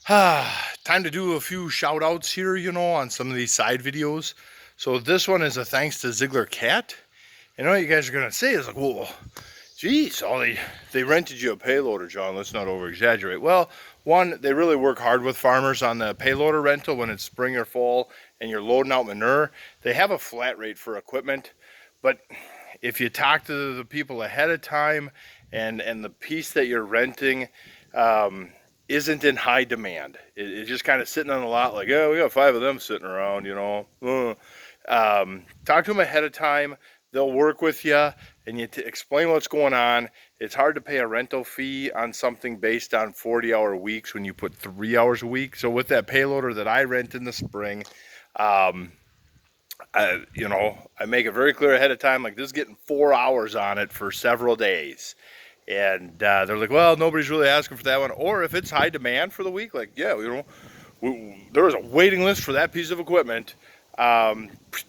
Time to do a few shout outs here, on some of these side videos. So this one is a thanks to Ziegler Cat. You know what you guys are gonna say is like, whoa, geez, they rented you a payloader, John. Let's not over exaggerate. Well, one, they really work hard with farmers on the payloader rental when it's spring or fall and you're loading out manure. They have a flat rate for equipment, but if you talk to the people ahead of time and the piece that you're renting, isn't in high demand. It's just kind of sitting on the lot like, yeah, we got 5 of them sitting around, Talk to them ahead of time. They'll work with you and you explain what's going on. It's hard to pay a rental fee on something based on 40-hour weeks when you put 3 hours a week. So with that payloader that I rent in the spring, I make it very clear ahead of time, like this is getting 4 hours on it for several days. And they're like, well, nobody's really asking for that one. Or if it's high demand for the week, like, yeah, there is a waiting list for that piece of equipment.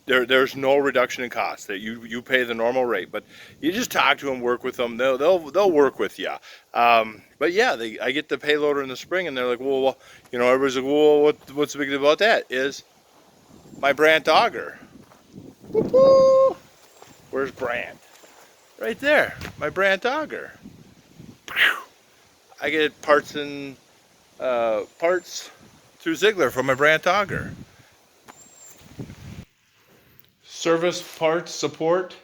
There's no reduction in cost. That you pay the normal rate, but you just talk to them, work with them. They'll work with you. But yeah, I get the payloader in the spring, and they're like, well, everybody's like, well, what's the big deal about that? Is my Brant auger. Woo-hoo! Where's Brant? Right there, my Brant auger. I get parts through Ziegler from my Brant auger. Service, parts, support,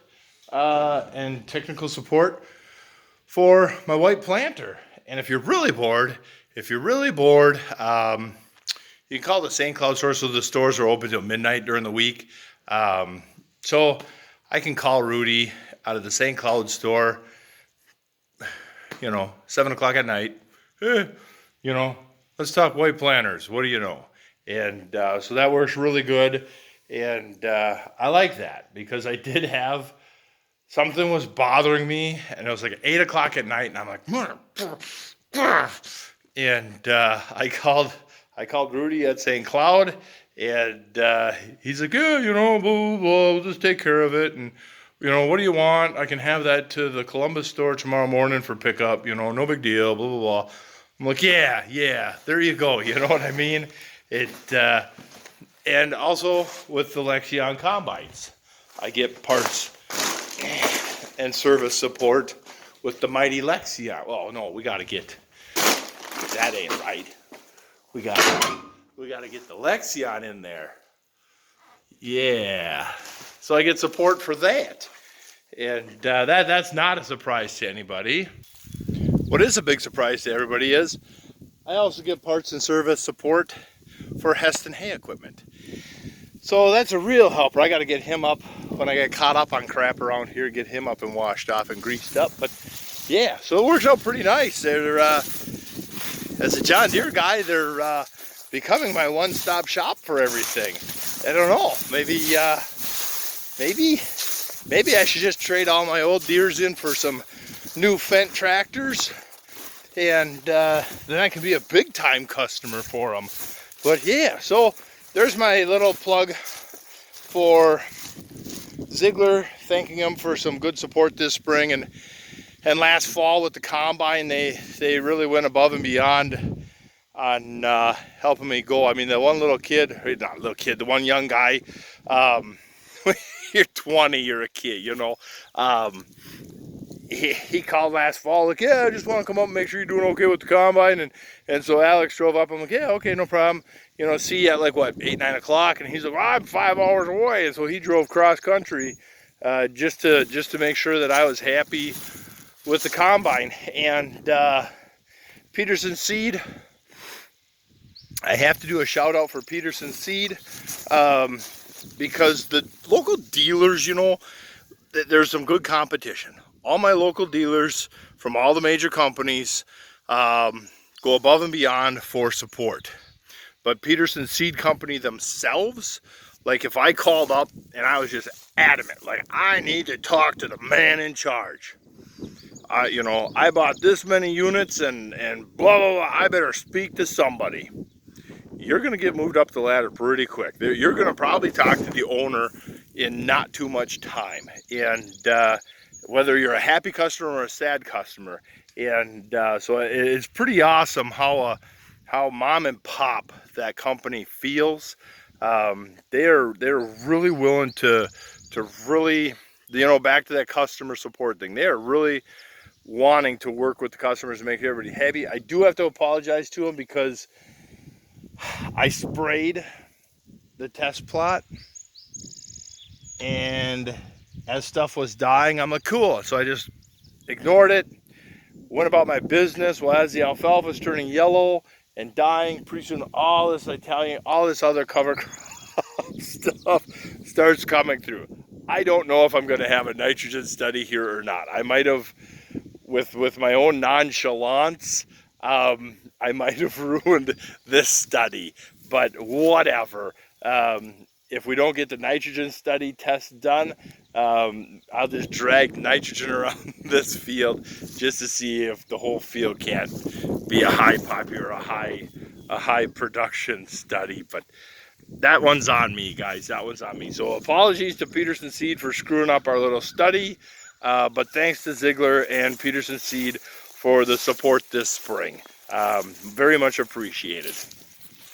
and technical support for my white planter. And if you're really bored, you can call the St. Cloud store. So the stores are open till midnight during the week. So I can call Rudy out of the St. Cloud store, 7 o'clock at night. Let's talk white planters. What do you know? And so that works really good. And I like that because I did have something was bothering me, and it was like 8 o'clock at night, and I'm like, and I called Rudy at St. Cloud, and he's like, yeah, blah, blah, blah, we'll just take care of it, and what do you want? I can have that to the Columbus store tomorrow morning for pickup. No big deal. Blah blah blah. I'm like, yeah, there you go. You know what I mean? And also with the Lexion combines, I get parts and service support with the mighty Lexion. Oh no, we gotta get that ain't right. We gotta get the Lexion in there. Yeah. So I get support for that. And that's not a surprise to anybody. What is a big surprise to everybody is I also get parts and service support for Heston hay equipment. So that's a real helper. I got to get him up when I get caught up on crap around here, get him up and washed off and greased up. But yeah, so it works out pretty nice. They're, as a John Deere guy, they're becoming my one-stop shop for everything. I don't know, maybe I should just trade all my old Deeres in for some new Fendt tractors, and then I can be a big-time customer for them. But yeah, so there's my little plug for Ziegler, thanking them for some good support this spring and last fall with the combine. They really went above and beyond on helping me go. I mean, the one the one young guy, you're 20, you're a kid, he called last fall, like, yeah, I just want to come up and make sure you're doing okay with the combine. And so Alex drove up. I'm like, yeah, okay, no problem. See you at like, 8, 9 o'clock. And he's like, well, I'm 5 hours away. And so he drove cross country just to make sure that I was happy with the combine. And Peterson seed, I have to do a shout out for Peterson seed because the local dealers, there's some good competition. All my local dealers from all the major companies go above and beyond for support. But Peterson Seed Company themselves, like if I called up and I was just adamant, like I need to talk to the man in charge. I bought this many units and blah, blah, blah, I better speak to somebody. You're going to get moved up the ladder pretty quick. You're going to probably talk to the owner in not too much time. And whether you're a happy customer or a sad customer. And so it's pretty awesome how how mom and pop that company feels. They're really willing to really, back to that customer support thing. They are really wanting to work with the customers and make everybody happy. I do have to apologize to them because I sprayed the test plot, and as stuff was dying, I'm like, cool. So I just ignored it, went about my business. Well, as the alfalfa is turning yellow and dying, pretty soon all this Italian, all this other cover crop stuff starts coming through. I don't know if I'm going to have a nitrogen study here or not. I might have, with my own nonchalance, I might have ruined this study, but whatever. If we don't get the nitrogen study test done, I'll just drag nitrogen around this field just to see if the whole field can't be a high popular, a high production study. But that one's on me, guys. That one's on me. So apologies to Peterson Seed for screwing up our little study. But thanks to Ziegler and Peterson Seed for the support this spring. Very much appreciated.